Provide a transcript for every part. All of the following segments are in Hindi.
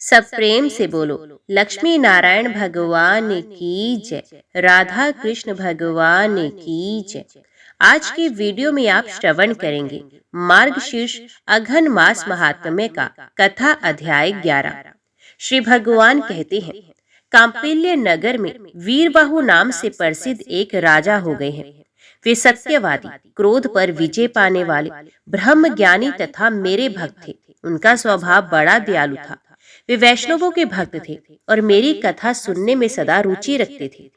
सब प्रेम से बोलो। लक्ष्मी नारायण भगवान की जय। राधा कृष्ण भगवान की जय। आज की वीडियो में आप श्रवण करेंगे मार्गशीर्ष अघन मास महात्म्य का कथा अध्याय 11। श्री भगवान कहते हैं, कांपिल्य नगर में वीरबाहु नाम से प्रसिद्ध एक राजा हो गए हैं। वे सत्यवादी, क्रोध पर विजय पाने वाले, ब्रह्म ज्ञानी तथा मेरे भक्त थे। उनका स्वभाव बड़ा दयालु था। वे वैष्णवों के भक्त थे और मेरी कथा सुनने में सदा रुचि रखते थे।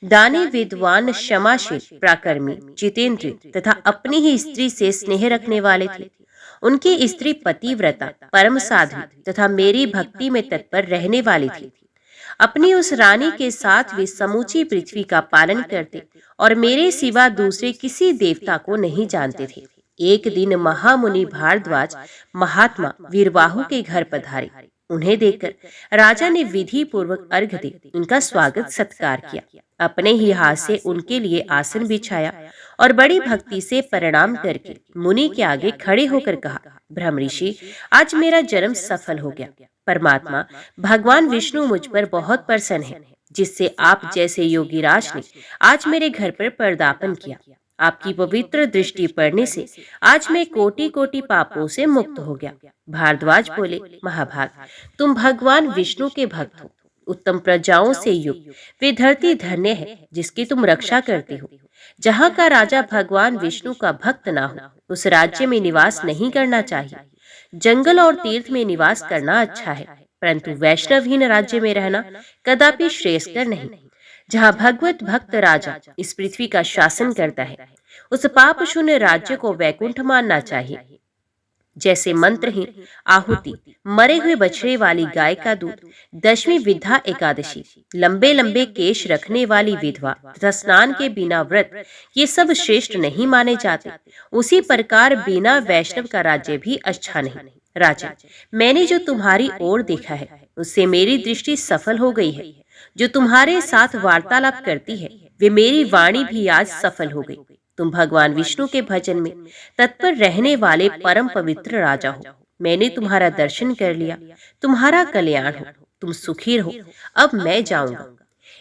दानी, विद्वान, क्षमाशील, प्राकर्मी, जितेंद्रिय तथा अपनी ही स्त्री से स्नेह रखने वाले थे। उनकी स्त्री पतिव्रता, परम साध्वी तथा मेरी भक्ति में तत्पर रहने वाली थी। अपनी उस रानी के साथ वे समूची पृथ्वी का पालन करते और मेरे सिवा दूसरे किसी देवता को नहीं जानते थे। एक दिन महामुनि भारद्वाज महात्मा वीरबाहु के घर पधारे। उन्हें देखकर राजा ने विधि पूर्वक अर्घ्य दे उनका स्वागत सत्कार किया। अपने ही हाथ से उनके लिए आसन बिछाया और बड़ी भक्ति से प्रणाम करके मुनि के आगे खड़े होकर कहा, ब्रह्म ऋषि, आज मेरा जन्म सफल हो गया। परमात्मा भगवान विष्णु मुझ पर बहुत प्रसन्न है, जिससे आप जैसे योगीराज ने आज मेरे घर पर पदार्पण किया। आपकी पवित्र दृष्टि पड़ने से आज मैं कोटि कोटि पापों से मुक्त हो गया। भारद्वाज बोले, महाभाग, तुम भगवान विष्णु के भक्त हो, उत्तम प्रजाओं से युक्त। वे धरती धन्य है जिसकी तुम रक्षा करते हो। जहाँ का राजा भगवान विष्णु का भक्त ना हो, उस राज्य में निवास नहीं करना चाहिए। जंगल और तीर्थ में निवास करना अच्छा है, परंतु वैष्णवहीन राज्य में रहना कदापि श्रेयस्कर नहीं। जहाँ भगवत भक्त राजा इस पृथ्वी का शासन करता है, उस पाप शून्य राज्य को वैकुंठ मानना चाहिए। जैसे मंत्रहीन आहुति, मरे हुए बछड़े वाली गाय का दूध, दशवीं विद्या एकादशी, लंबे लंबे केश रखने वाली विधवा तथा स्नान के बिना व्रत, ये सब श्रेष्ठ नहीं माने जाते। उसी प्रकार बिना वैष्णव का राज्य भी अच्छा नहीं। राजा, मैंने जो तुम्हारी ओर देखा है उससे मेरी दृष्टि सफल हो गई है। जो तुम्हारे साथ वार्तालाप करती है, वे मेरी वाणी भी आज सफल हो गई। तुम भगवान विष्णु के भजन में तत्पर रहने वाले परम पवित्र राजा हो। मैंने तुम्हारा दर्शन कर लिया, तुम्हारा कल्याण हो, तुम सुखी रहो। अब मैं जाऊंगा।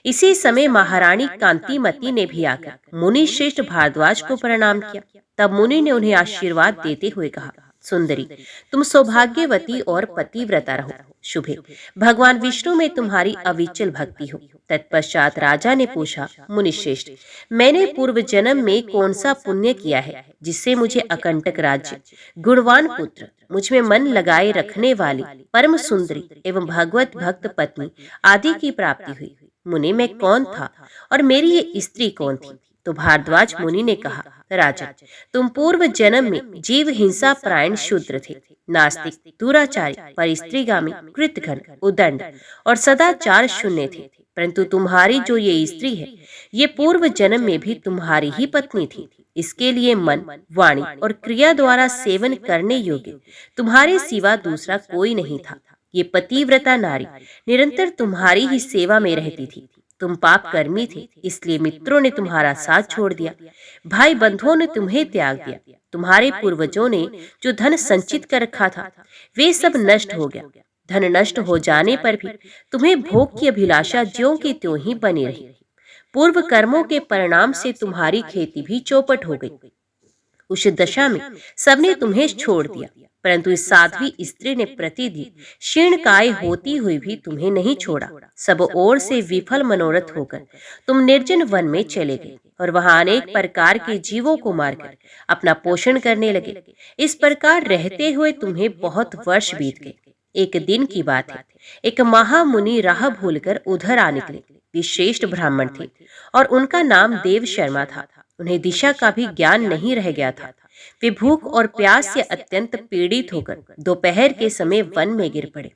इसी समय महारानी कांतिमती ने भी आकर मुनि श्रेष्ठ भारद्वाज को प्रणाम किया। तब मुनि ने उन्हें आशीर्वाद देते हुए कहा, सुंदरी, तुम सौभाग्यवती और पतिव्रता रहो। शुभे, भगवान विष्णु में तुम्हारी अविचल भक्ति हो। तत्पश्चात राजा ने पूछा, मुनिश्रेष्ठ, मैंने पूर्व जन्म में कौन सा पुण्य किया है जिससे मुझे अकंटक राज्य, गुणवान पुत्र, मुझ में मन लगाए रखने वाली परम सुंदरी एवं भगवत भक्त पत्नी आदि की प्राप्ति हुई। मुनि, मैं कौन था और मेरी ये स्त्री कौन थी? तो भारद्वाज मुनि ने कहा, राजा, तुम पूर्व जन्म में जीव हिंसा परायण शूद्र थे, नास्तिक, दुराचारी, परिस्त्रीगामी, कृतघ्न, उदंड और सदाचार शून्य थे। परंतु तुम्हारी जो ये स्त्री है, ये पूर्व जन्म में भी तुम्हारी ही पत्नी थी। इसके लिए मन, वाणी और क्रिया द्वारा सेवन करने योग्य तुम्हारे सिवा दूसरा कोई नहीं था। ये पतिव्रता नारी निरंतर तुम्हारी ही सेवा में रहती थी। तुम पाप कर्मी थे, इसलिए मित्रों ने तुम्हारा साथ छोड़ दिया, भाई बंधुओं ने तुम्हें त्याग दिया। तुम्हारे पूर्वजों ने जो धन संचित कर रखा था, वे सब नष्ट हो गया। धन नष्ट हो जाने पर भी तुम्हें भोग की अभिलाषा ज्यों की त्यों ही बनी रही। पूर्व कर्मों के परिणाम से तुम्हारी खेती भी चौपट हो गई। उस दशा में सबने तुम्हें छोड़ दिया, परंतु इस साध्वी स्त्री ने प्रतिदिन क्षीणकाय होती हुई भी तुम्हें नहीं छोड़ा। सब ओर से विफल मनोरथ होकर तुम निर्जन वन में चले गए और वहां अनेक प्रकार के जीवों को मारकर अपना पोषण करने लगे। इस प्रकार रहते हुए तुम्हें बहुत वर्ष बीत गए। एक दिन की बात है, एक महामुनि राह भूलकर उधर आ निकले। वे श्रेष्ठ ब्राह्मण थे और उनका नाम देव शर्मा था। उन्हें दिशा का भी ज्ञान नहीं रह गया था। वे भूख और प्यास से अत्यंत पीड़ित होकर दोपहर के समय वन में गिर पड़े।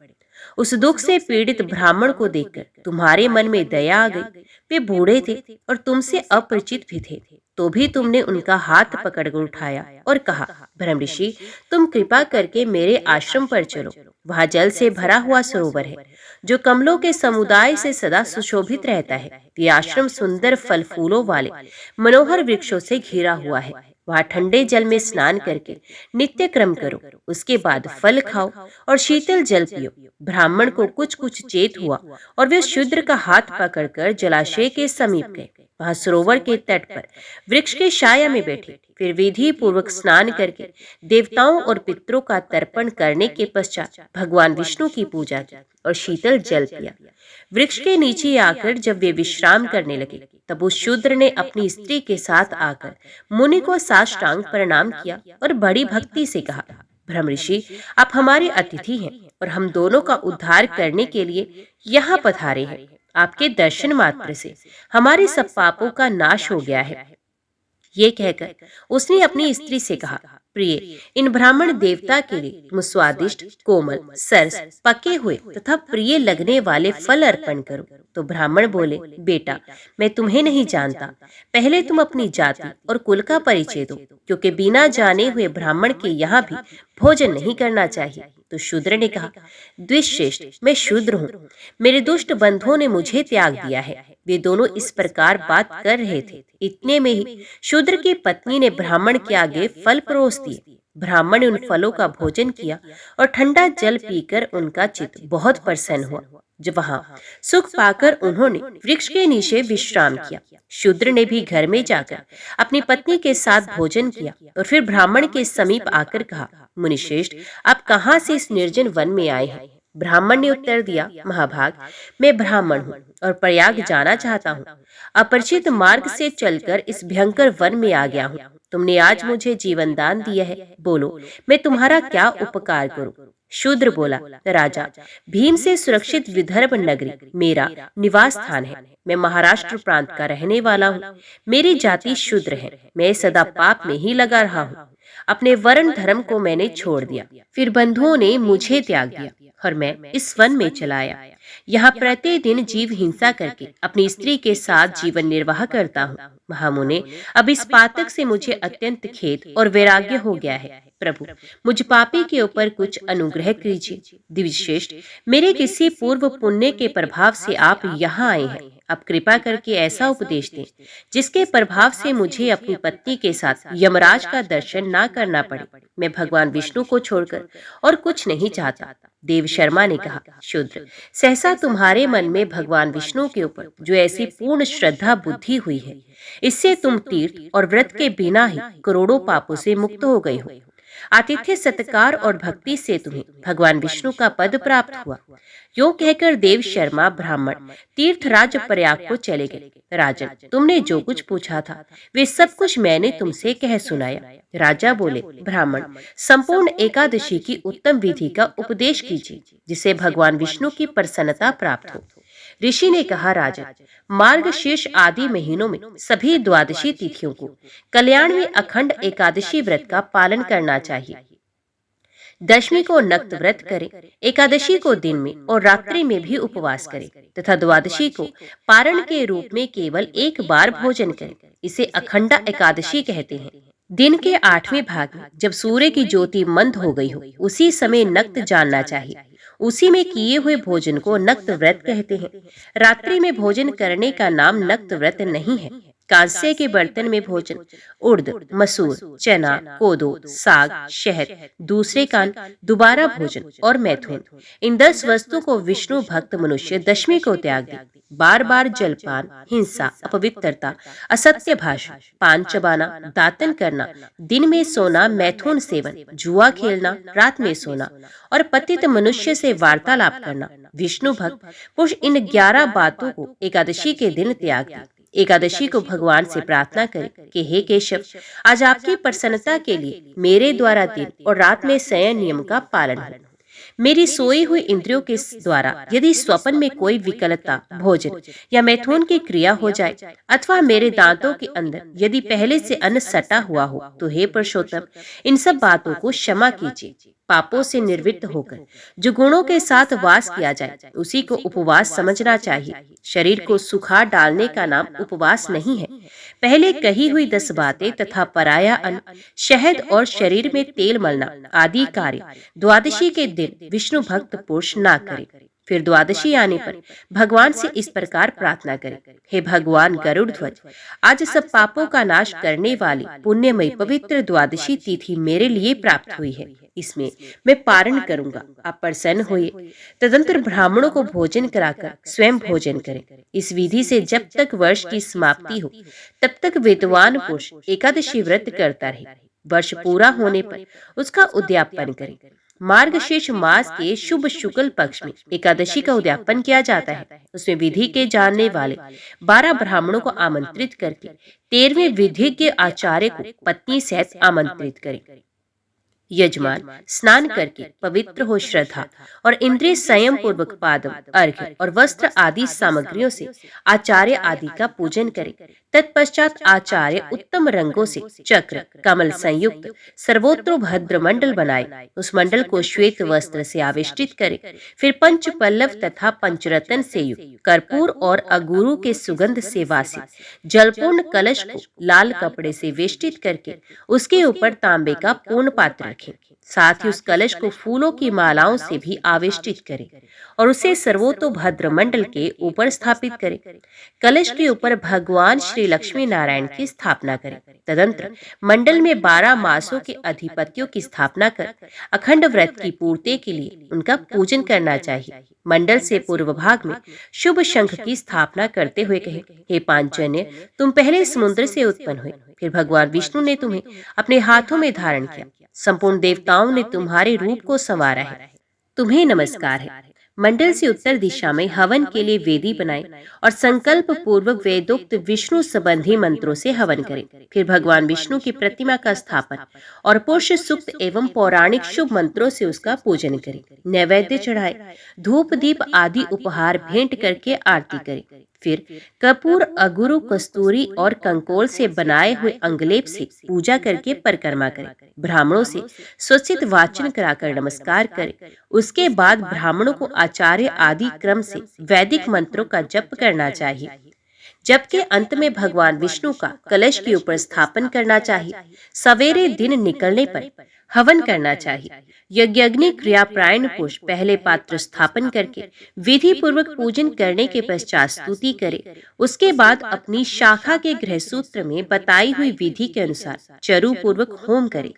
उस दुख से पीड़ित ब्राह्मण को देखकर तुम्हारे मन में दया आ गई। वे बूढ़े थे और तुमसे अपरिचित भी थे, तो भी तुमने उनका हाथ पकड़कर उठाया और कहा, ब्रह्म ऋषि, तुम कृपा करके मेरे आश्रम पर चलो। वहाँ जल से भरा हुआ सरोवर है, जो कमलों के समुदाय से सदा सुशोभित रहता है। ये आश्रम सुंदर फल फूलों वाले मनोहर वृक्षों से घिरा हुआ है। वहां ठंडे जल में स्नान करके नित्य क्रम करो। उसके बाद फल खाओ और शीतल जल पियो। ब्राह्मण को कुछ कुछ चेत हुआ और वे शूद्र का हाथ पकड़कर जलाशय के समीप गए। वहां सरोवर के तट पर वृक्ष के छाया में बैठे। फिर विधि पूर्वक स्नान करके देवताओं और पितरों का तर्पण करने के पश्चात भगवान विष्णु की पूजा की और शीतल जल पिया। वृक्ष के नीचे आकर जब वे विश्राम करने लगे, तब उस शूद्र ने अपनी स्त्री के साथ आकर मुनि को साष्टांग प्रणाम किया और बड़ी भक्ति से कहा, ब्रह्म ऋषि, आप हमारे अतिथि हैं और हम दोनों का उद्धार करने के लिए यहाँ पधारे हैं। आपके दर्शन मात्र से हमारे सब पापों का नाश हो गया है। ये कहकर उसने अपनी स्त्री से कहा, प्रिय, इन ब्राह्मण देवता के लिए तुम स्वादिष्ट, कोमल, सरस, पके हुए तथा प्रिय लगने वाले फल अर्पण करो। तो ब्राह्मण बोले, बेटा, मैं तुम्हें नहीं जानता। पहले तुम अपनी जाति और कुल का परिचय दो, क्योंकि बिना जाने हुए ब्राह्मण के यहाँ भी भोजन नहीं करना चाहिए। तो शूद्र ने कहा, द्विश्रेष्ठ, मैं शूद्र हूँ। मेरे दुष्ट बंधुओं ने मुझे त्याग दिया है। वे दोनों इस प्रकार बात कर रहे थे। इतने में ही शूद्र की पत्नी ने ब्राह्मण के आगे फल परोस दिए। ब्राह्मण ने उन फलों का भोजन किया और ठंडा जल पीकर उनका चित्त बहुत प्रसन्न हुआ। जब वहां सुख पाकर उन्होंने वृक्ष के नीचे विश्राम किया। शूद्र ने भी घर में जाकर अपनी पत्नी के साथ भोजन किया और फिर ब्राह्मण के समीप आकर कहा, मुनिश्रेष्ठ, आप कहाँ से इस निर्जन वन में आए हैं? ब्राह्मण ने उत्तर दिया, महाभाग, मैं ब्राह्मण हूँ और प्रयाग जाना चाहता हूँ। अपरिचित मार्ग से चलकर इस भयंकर वन में आ गया हूँ। तुमने आज मुझे जीवन दान दिया है, बोलो मैं तुम्हारा क्या उपकार करूँ? शूद्र बोला, राजा, भीम से सुरक्षित विदर्भ नगरी मेरा निवास स्थान है। मैं महाराष्ट्र प्रांत का रहने वाला हूँ। मेरी जाति शूद्र है। मैं सदा पाप में ही लगा रहा हूँ। अपने वर्ण धर्म को मैंने छोड़ दिया। फिर बंधुओं ने मुझे त्याग दिया और मैं इस वन में चला आया। यहाँ प्रतिदिन जीव हिंसा करके अपनी स्त्री के साथ जीवन निर्वाह करता हूँ। महामुने, अब इस पातक से मुझे अत्यंत खेद और वैराग्य हो गया है। प्रभु, मुझ पापी के ऊपर कुछ अनुग्रह कीजिए। दिव्यश्रेष्ठ, मेरे किसी पूर्व पुण्य के प्रभाव से आप यहाँ आए हैं। आप कृपा करके ऐसा उपदेश दें जिसके प्रभाव से मुझे अपनी पत्नी के साथ यमराज का दर्शन ना करना पड़े। मैं भगवान विष्णु को छोड़कर और कुछ नहीं चाहता। देव शर्मा ने कहा, शूद्र, सहसा तुम्हारे मन में भगवान विष्णु के ऊपर जो ऐसी पूर्ण श्रद्धा बुद्धि हुई है, इससे तुम तीर्थ और व्रत के बिना ही करोड़ों पापों से मुक्त हो गए हो। आतिथ्य, सत्कार और भक्ति से तुम्हें भगवान विष्णु का पद प्राप्त हुआ। यूं कहकर देव शर्मा ब्राह्मण तीर्थराज प्रयाग को चले गए। राजन, तुमने जो कुछ पूछा था वे सब कुछ मैंने तुमसे कह सुनाया। राजा बोले, ब्राह्मण, संपूर्ण एकादशी की उत्तम विधि का उपदेश कीजिए जिसे भगवान विष्णु की प्रसन्नता प्राप्त हो। ऋषि ने कहा, राजन, मार्गशीर्ष आदि महीनों में सभी द्वादशी तिथियों को कल्याण में अखंड एकादशी व्रत का पालन करना चाहिए। दशमी को नक्त व्रत करें, एकादशी को दिन में और रात्रि में भी उपवास करें तथा द्वादशी को पारण के रूप में केवल एक बार भोजन करें। इसे अखंडा एकादशी कहते हैं। दिन के 8वें भाग में जब सूर्य की ज्योति मंद हो गई हो, उसी समय नक्त जानना चाहिए। उसी में किए हुए भोजन को नक्त व्रत कहते हैं। रात्रि में भोजन करने का नाम नक्त व्रत नहीं है। कांसे के बर्तन में भोजन उड़द, मसूर, चना, कोदो, साग, शहद, दूसरे कान, दोबारा भोजन और मैथुन, इन 10 वस्तु को विष्णु भक्त मनुष्य दशमी को त्याग दे। बार बार जलपान, हिंसा, अपवित्रता, असत्य भाषा, पान चबाना, दातन करना, दिन में सोना, मैथुन सेवन, जुआ खेलना, रात में सोना और पतित मनुष्य से वार्तालाप करना, विष्णु भक्त पुरुष इन 11 बातों को एकादशी के दिन त्याग दे। एकादशी को भगवान से प्रार्थना करें कि हे केशव, आज आपकी प्रसन्नता के लिए मेरे द्वारा दिन और रात में संयम नियम का पालन हो। मेरी सोई हुई इंद्रियों के द्वारा यदि स्वप्न में कोई विकलता, भोजन या मैथुन की क्रिया हो जाए अथवा मेरे दांतों के अंदर यदि पहले से अन्न सटा हुआ हो, तो हे पुरुषोत्तम, इन सब बातों को क्षमा कीजिए। पापों से निर्वृत्त होकर जो गुणों के साथ वास किया जाए उसी को उपवास समझना चाहिए। शरीर को सुखा डालने का नाम उपवास नहीं है। पहले कही हुई 10 बातें तथा पराया अन्न, शहद और शरीर में तेल मलना आदि कार्य द्वादशी के दिन विष्णु भक्त पुरुष ना करे। फिर द्वादशी आने पर भगवान से इस प्रकार प्रार्थना करें, हे भगवान गरुड़ ध्वज, आज सब पापों का नाश करने वाली पुण्यमयी पवित्र द्वादशी तिथि मेरे लिए प्राप्त हुई है। इसमें मैं पारण करूंगा, आप प्रसन्न होइए। तदंतर ब्राह्मणों को भोजन कराकर स्वयं भोजन करें। इस विधि से जब तक वर्ष की समाप्ति हो तब तक विद्वान पुरुष एकादशी व्रत करता रहे। वर्ष पूरा होने पर उसका उद्यापन करें। मार्गशीर्ष मास के शुभ शुक्ल पक्ष में एकादशी का उद्यापन किया जाता है। उसमें विधि के जानने वाले 12 ब्राह्मणों को आमंत्रित करके 13वें विधिज्ञ आचार्य को पत्नी सहित आमंत्रित करें। यजमान स्नान करके पवित्र हो श्रद्धा और इंद्रिय संयम पूर्वक पादम, अर्घ्य और वस्त्र आदि सामग्रियों से आचार्य आदि का पूजन करे। तत्पश्चात आचार्य उत्तम रंगों से चक्र कमल संयुक्त सर्वोत्रो भद्र मंडल बनाए। उस मंडल को श्वेत वस्त्र से आवेष्टित करे। फिर पंच पल्लव तथा पंचरत्न से युक्त कर्पूर और अगुरु के सुगंध से वासी जलपूर्ण कलश को लाल कपड़े से वेष्टित करके उसके ऊपर तांबे का पूर्ण पात्र रखें। साथ ही उस कलश को फूलों की मालाओं से भी आवेष्टित करें और उसे सर्वोतोभद्र मंडल के ऊपर स्थापित करें। कलश के ऊपर भगवान श्री लक्ष्मी नारायण की स्थापना करें। तदंतर मंडल में 12 मासों के अधिपतियों की स्थापना कर अखंड व्रत की पूर्ति के लिए उनका पूजन करना चाहिए। मंडल से पूर्व भाग में शुभ शंख की स्थापना करते हुए कहे, हे पांचजन्य, तुम पहले समुद्र से उत्पन्न हुए, फिर भगवान विष्णु ने तुम्हें अपने हाथों में धारण किया। संपूर्ण देवताओं ने तुम्हारे रूप को संवारा है। तुम्हें नमस्कार है। मंडल से उत्तर दिशा में हवन के लिए वेदी बनाए और संकल्प पूर्वक वेदोक्त विष्णु संबंधी मंत्रों से हवन करें। फिर भगवान विष्णु की प्रतिमा का स्थापन और पुरुष सूक्त एवं पौराणिक शुभ मंत्रों से उसका पूजन करें। नैवेद्य चढ़ाए, धूप दीप आदि उपहार भेंट करके आरती करें। फिर कपूर, अगुरु, कस्तूरी और कंकोल से बनाए हुए अंगलेप से पूजा करके परिक्रमा करें। ब्राह्मणों से स्वस्तिक वाचन कराकर नमस्कार करें। उसके बाद ब्राह्मणों को आचार्य आदि क्रम से वैदिक मंत्रों का जप करना चाहिए। जबकि अंत में भगवान विष्णु का कलश के ऊपर स्थापन करना चाहिए। सवेरे दिन निकलने पर हवन करना चाहिए। यज्ञ क्रियाप्रायण पुरुष पहले पात्र स्थापन करके विधि पूर्वक पूजन करने के पश्चात स्तुति करे। उसके बाद अपनी शाखा के गृह सूत्र में बताई हुई विधि के अनुसार चरु पूर्वक होम करे।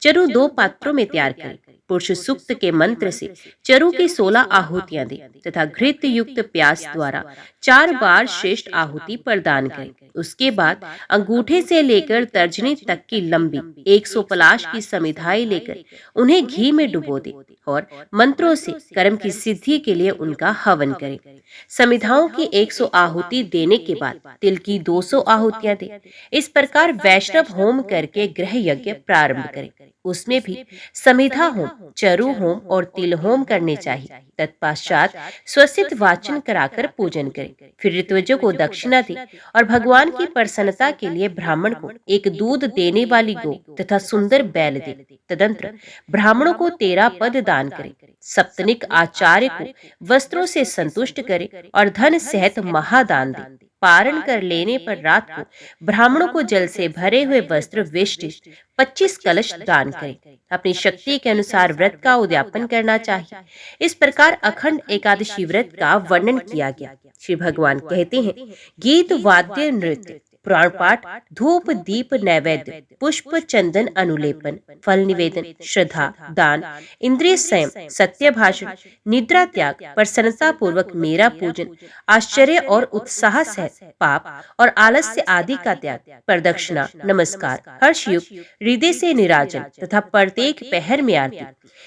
चरु 2 पात्रों में तैयार करे। पुरुष सूक्त के मंत्र से चरु की 16 आहुतियां दे तथा घृत युक्त प्यास द्वारा 4 बार श्रेष्ठ आहुति प्रदान करे। उसके बाद अंगूठे से लेकर तर्जनी तक की लंबी 100 पलाश की समिधाएं लेकर उन्हें घी में डुबो दे और मंत्रों से कर्म की सिद्धि के लिए उनका हवन करे। समिधाओं की 100 आहुति देने के बाद तिल की 200 आहुतियां दे। इस प्रकार वैष्णव होम करके गृह यज्ञ प्रारंभ करे। उसमें भी समिधा होम, चरु होम और तिल होम करने चाहिए। तत्पश्चात स्वस्तिक वाचन कराकर पूजन करे। फिर ऋत्विजों को दक्षिणा दे और भगवान की प्रसन्नता के लिए ब्राह्मण को एक दूध देने वाली गौ तथा सुंदर बैल दे। तदंतर ब्राह्मणों को 13 पद दान करे। सप्तनिक आचार्य को वस्त्रों से संतुष्ट करे और धन सहित महादान दे। पारण कर लेने पर रात को ब्राह्मणों को जल से भरे हुए वस्त्र वेष्टित 25 कलश दान करें। अपनी शक्ति के अनुसार व्रत का उद्यापन करना चाहिए। इस प्रकार अखंड एकादशी व्रत का वर्णन किया गया। श्री भगवान कहते हैं, गीत, वाद्य, नृत्य, पुराण पाठ, धूप दीप, नैवेद्य, पुष्प, चंदन, अनुलेपन, फल निवेदन, श्रद्धा, दान, इंद्रिय संयम, सत्य भाषण, निद्रा त्याग, प्रसन्नता पूर्वक मेरा पूजन, आश्चर्य और उत्साह सहित पाप और आलस्य आदि का त्याग, प्रदक्षिणा, नमस्कार, हर्षयुक्त हृदय से निराजन तथा प्रत्येक पहर में आरती,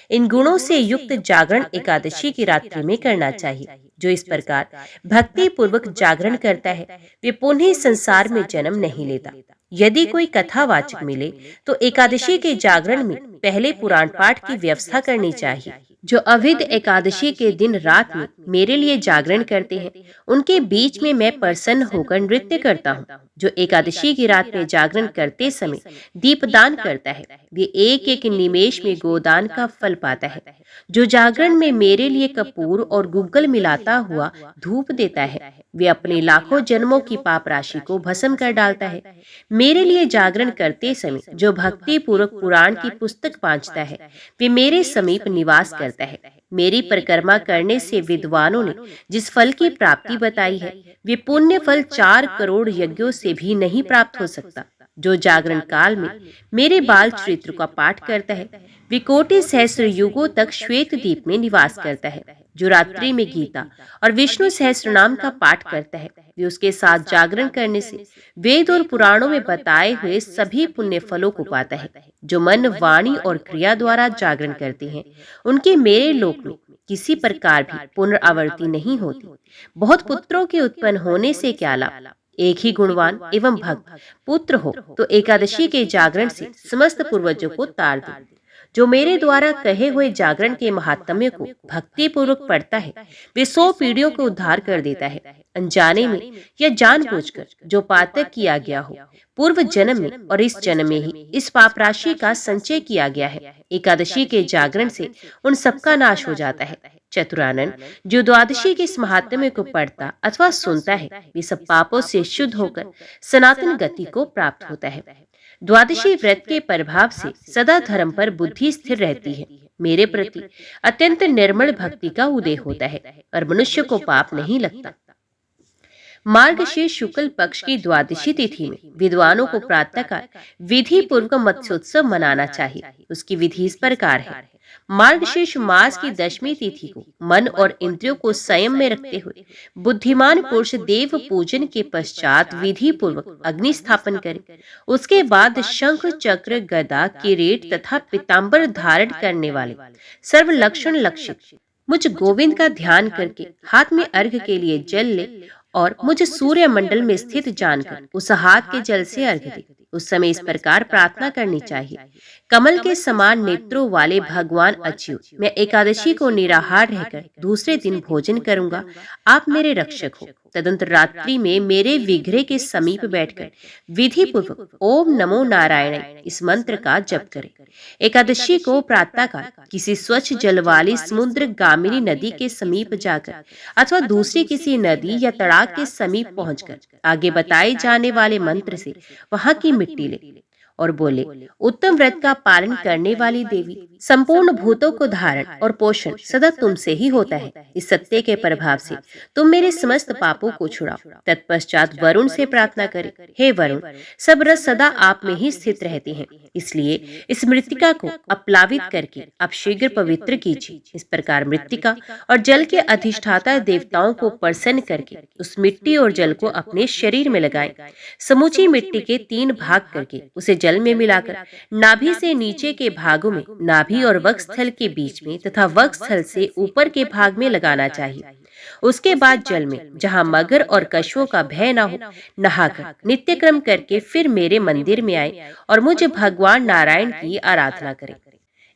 इन गुणों से युक्त जागरण एकादशी की रात्रि में करना चाहिए। जो इस प्रकार भक्ति पूर्वक जागरण करता है वे पुनः संसार में जन्म नहीं लेता। यदि कोई कथावाचक मिले तो एकादशी के जागरण में पहले पुराण पाठ की व्यवस्था करनी चाहिए। जो अविध एकादशी के दिन रात में मेरे लिए जागरण करते हैं उनके बीच में मैं प्रसन्न होकर नृत्य करता हूँ। जो एकादशी की रात में जागरण करते समय दीपदान करता है वे एक एक निमेष में गोदान का फल पाता है। जो जागरण में मेरे लिए कपूर और गुग्गल मिलाता हुआ धूप देता है वे अपने लाखों जन्मों की पाप राशि को भस्म कर डालता है। मेरे लिए जागरण करते समय जो भक्ति पूर्वक पुराण की पुस्तक पांचता है वे मेरे समीप निवास करता है। करता है। मेरी परिक्रमा करने से विद्वानों ने जिस फल की प्राप्ति बताई है, वे पुण्य फल 4 करोड़ यज्ञों से भी नहीं प्राप्त हो सकता। जो जागरण काल में मेरे बाल चरित्र का पाठ करता है, वे कोटि सहस्र युगों तक श्वेत द्वीप में निवास करता है। जो रात्रि में गीता और विष्णु सहस्त्र नाम का पाठ करता है, वे उसके साथ जागरण करने से वेद और पुराणों में बताए हुए सभी पुण्य फलों को पाता है। जो मन, वाणी और क्रिया द्वारा जागरण करते हैं, उनके मेरे लोक में किसी प्रकार भी पुनरावृत्ति नहीं होती। बहुत पुत्रों के उत्पन्न होने से क्या लाभ? एक ही गुणवान एवं भक्त पुत्र हो तो एकादशी के जागरण से समस्त पूर्वजों को तार दे। जो मेरे द्वारा कहे हुए जागरण के महात्म्य को भक्ति पूर्वक पढ़ता है, वे 100 पीढ़ियों को उद्धार कर देता है। अनजाने में या जानबूझकर जो पातक किया गया हो, पूर्व जन्म में और इस जन्म में ही इस पाप राशि का संचय किया गया है, एकादशी के जागरण से उन सबका नाश हो जाता है। चतुरानन, जो द्वादशी के इस महात्म्य को पढ़ता अथवा सुनता है, वे सब पापों से शुद्ध होकर सनातन गति को प्राप्त होता है। द्वादशी व्रत के प्रभाव से सदा धर्म पर बुद्धि स्थिर रहती है। मेरे प्रति अत्यंत निर्मल भक्ति का उदय होता है और मनुष्य को पाप नहीं लगता। मार्गशीर्ष शुक्ल पक्ष की द्वादशी तिथि में विद्वानों को प्रातःकाल विधि पूर्वक मत्स्योत्सव मनाना चाहिए। उसकी विधि इस प्रकार है। मार्गशीर्ष मास की दशमी तिथि को मन और इंद्रियों को संयम में रखते हुए बुद्धिमान पुरुष देव पूजन के पश्चात विधि पूर्वक अग्नि स्थापन करे। उसके बाद शंख, चक्र, गदा, किरीट तथा पीताम्बर धारण करने वाले सर्व लक्षण लक्षित मुझ गोविंद का ध्यान करके हाथ में अर्घ के लिए जल ले और मुझे सूर्य मंडल में स्थित जानकर उस हाथ के जल से अर्घ दे। उस समय इस प्रकार प्रार्थना करनी चाहिए। कमल के समान नेत्रों वाले भगवान अच्युत, मैं एकादशी को निराहार रहकर दूसरे दिन भोजन करूंगा। आप मेरे रक्षक हो। तदंतर रात्रि में मेरे विग्रह के समीप बैठकर विधि पूर्वक ओम नमो नारायण इस मंत्र का जप करें। एकादशी को प्रातःकाल किसी स्वच्छ जल वाली समुद्र गामिनी नदी के समीप जाकर अथवा दूसरी किसी नदी या तड़ाग के समीप पहुंचकर आगे बताए जाने वाले मंत्र से वहां की मिट्टी ले और बोले, उत्तम व्रत का पालन करने वाली देवी, संपूर्ण भूतों को धारण और पोषण सदा तुमसे ही होता है। इस सत्य के प्रभाव से तुम मेरे समस्त पापों को छुड़ाओ। तत्पश्चात वरुण से प्रार्थना करें, हे वरुण, सब रस सदा आप में ही स्थित रहते हैं, इसलिए इस मृत्तिका को अपलावित करके आप शीघ्र पवित्र कीजिए। इस प्रकार मृत्तिका और जल के अधिष्ठाता देवताओं को प्रसन्न करके उस मिट्टी और जल को अपने शरीर में लगाएं। समूची मिट्टी के 3 भाग करके उसे जल में मिलाकर नाभि से नीचे के भागों में, नाभि और वक्षस्थल के बीच में तथा वक्षस्थल से ऊपर के भाग में लगाना चाहिए। उसके बाद जल में जहाँ मगर और कछुओं का भय न हो, नहाकर नित्य क्रम करके फिर मेरे मंदिर में आए और मुझे भगवान नारायण की आराधना करें।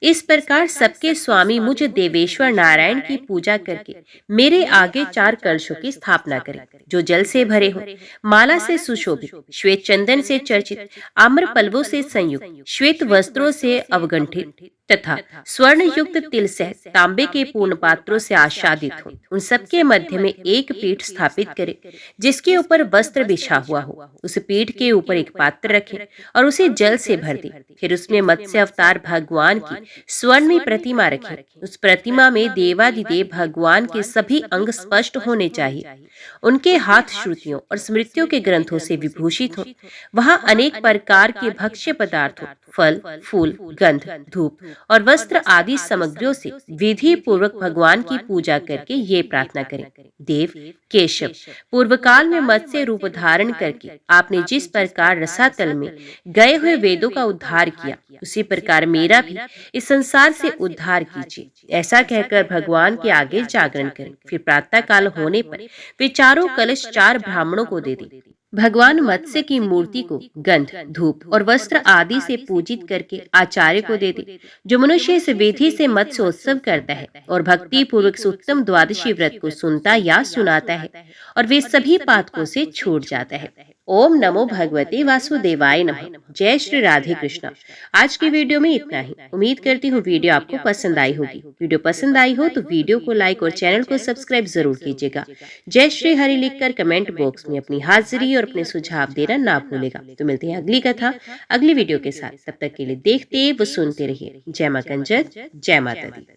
इस प्रकार सबके स्वामी मुझ देवेश्वर नारायण की पूजा करके मेरे आगे 4 कलशों की स्थापना करें, जो जल से भरे हो, माला से सुशोभित, श्वेत चंदन से चर्चित, आम्र पल्लवों से संयुक्त, श्वेत वस्त्रों से अवगंठित तथा स्वर्ण युक्त तिल सहित तांबे के पूर्ण पात्रों से आच्छादित हो। उन सबके मध्य में एक पीठ स्थापित करें, जिसके ऊपर वस्त्र बिछा हुआ हो। उस पीठ के ऊपर एक पात्र रखें और उसे जल से भर दें। फिर उसमें मत्स्य अवतार भगवान की स्वर्णमयी प्रतिमा रखें। उस प्रतिमा में देवादिदेव भगवान के सभी अंग स्पष्ट होने चाहिए। उनके हाथ श्रुतियों और स्मृतियों के ग्रंथों से विभूषित हो। वहां अनेक प्रकार के भक्ष्य पदार्थों, फल, फूल, गंध, धूप और वस्त्र आदि सामग्रियों से विधि पूर्वक भगवान की पूजा करके ये प्रार्थना करें, देव केशव, पूर्व काल में मत्स्य रूप धारण करके आपने जिस प्रकार रसातल में गए हुए वेदों का उद्धार किया, उसी प्रकार मेरा भी इस संसार से उद्धार कीजिए। ऐसा कहकर भगवान के आगे जागरण करें। फिर प्रातः काल होने पर वे 4 कलश 4 ब्राह्मणों को दे दें। भगवान मत्स्य की मूर्ति को गंध, धूप और वस्त्र आदि से पूजित करके आचार्य को दे दे, जो मनुष्य इस विधि से मत्स्योत्सव करता है और भक्ति पूर्वक उत्तम द्वादशी व्रत को सुनता या सुनाता है और वे सभी पातकों से छूट जाता है। ओम नमो भगवते वासुदेवाय नमः। जय श्री राधे कृष्णा। आज की वीडियो में इतना ही। उम्मीद करती हूँ वीडियो आपको पसंद आई होगी। वीडियो पसंद आई हो तो वीडियो को लाइक और चैनल को सब्सक्राइब जरूर कीजिएगा। जय श्री हरि लिखकर कमेंट बॉक्स में अपनी हाजिरी और अपने सुझाव देना ना भूलेगा। तो मिलते हैं अगली कथा अगली वीडियो के साथ। तब तक के लिए देखते व सुनते रहिए। जय मां कंजक, जय माता दी।